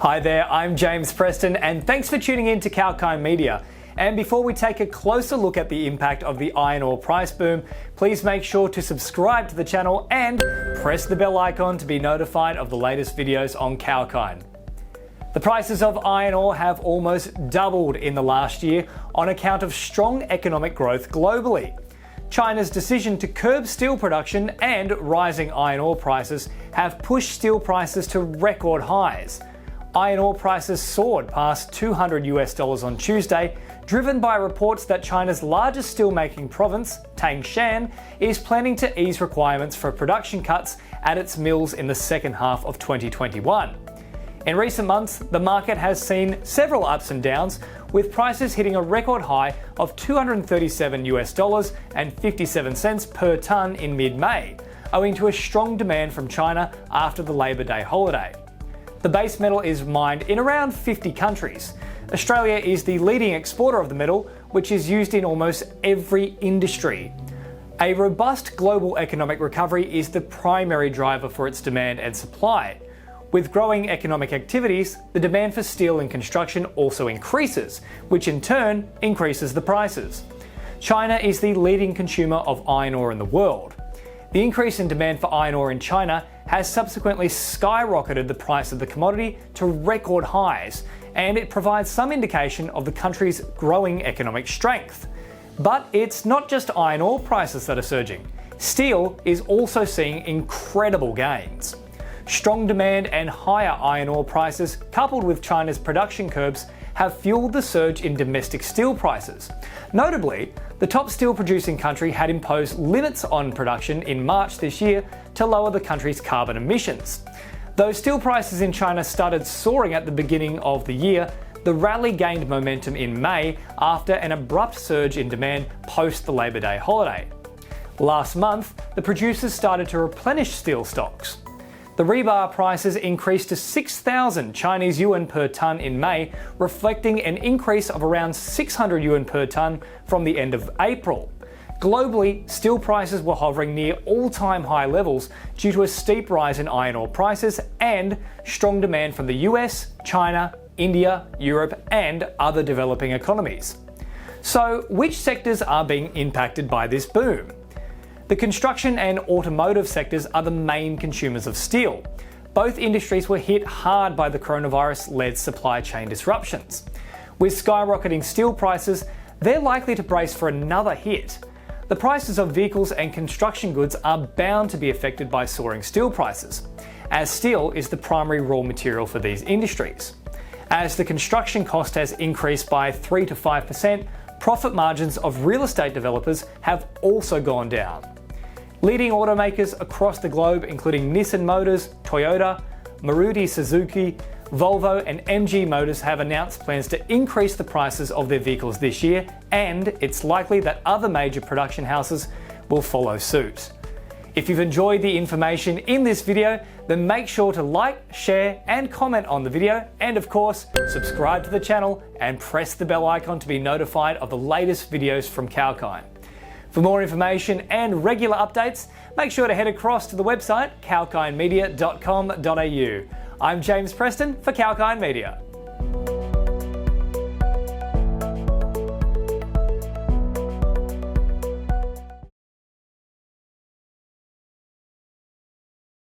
Hi there, I'm James Preston and thanks for tuning in to kalkinemedia. And before we take a closer look at the impact of the iron ore price boom, please make sure to subscribe to the channel and press the bell icon to be notified of the latest videos on Kalkine. The prices of iron ore have almost doubled in the last year on account of strong economic growth globally. China's decision to curb steel production and rising iron ore prices have pushed steel prices to record highs. Iron ore prices soared past $200 on Tuesday, driven by reports that China's largest steelmaking province, Tangshan, is planning to ease requirements for production cuts at its mills in the second half of 2021. In recent months, the market has seen several ups and downs, with prices hitting a record high of $237.57 per tonne in mid-May, owing to a strong demand from China after the Labor Day holiday. The base metal is mined in around 50 countries. Australia is the leading exporter of the metal, which is used in almost every industry. A robust global economic recovery is the primary driver for its demand and supply. With growing economic activities, the demand for steel and construction also increases, which in turn increases the prices. China is the leading consumer of iron ore in the world. The increase in demand for iron ore in China has subsequently skyrocketed the price of the commodity to record highs, and it provides some indication of the country's growing economic strength. But it's not just iron ore prices that are surging. Steel is also seeing incredible gains. Strong demand and higher iron ore prices, coupled with China's production curbs, have fueled the surge in domestic steel prices. Notably, the top steel producing country had imposed limits on production in March this year to lower the country's carbon emissions. Though steel prices in China started soaring at the beginning of the year, the rally gained momentum in May after an abrupt surge in demand post the Labor Day holiday. Last month, the producers started to replenish steel stocks. The rebar prices increased to 6,000 Chinese yuan per tonne in May, reflecting an increase of around 600 yuan per tonne from the end of April. Globally, steel prices were hovering near all-time high levels due to a steep rise in iron ore prices and strong demand from the US, China, India, Europe, and other developing economies. So, which sectors are being impacted by this boom? The construction and automotive sectors are the main consumers of steel. Both industries were hit hard by the coronavirus-led supply chain disruptions. With skyrocketing steel prices, they're likely to brace for another hit. The prices of vehicles and construction goods are bound to be affected by soaring steel prices, as steel is the primary raw material for these industries. As the construction cost has increased by 3 to 5%, profit margins of real estate developers have also gone down. Leading automakers across the globe, including Nissan Motors, Toyota, Maruti Suzuki, Volvo and MG Motors, have announced plans to increase the prices of their vehicles this year, and it's likely that other major production houses will follow suit. If you've enjoyed the information in this video, then make sure to like, share and comment on the video, and of course, subscribe to the channel and press the bell icon to be notified of the latest videos from Kalkine. For more information and regular updates, make sure to head across to the website kalkinemedia.com.au. I'm James Preston for Kalkine Media.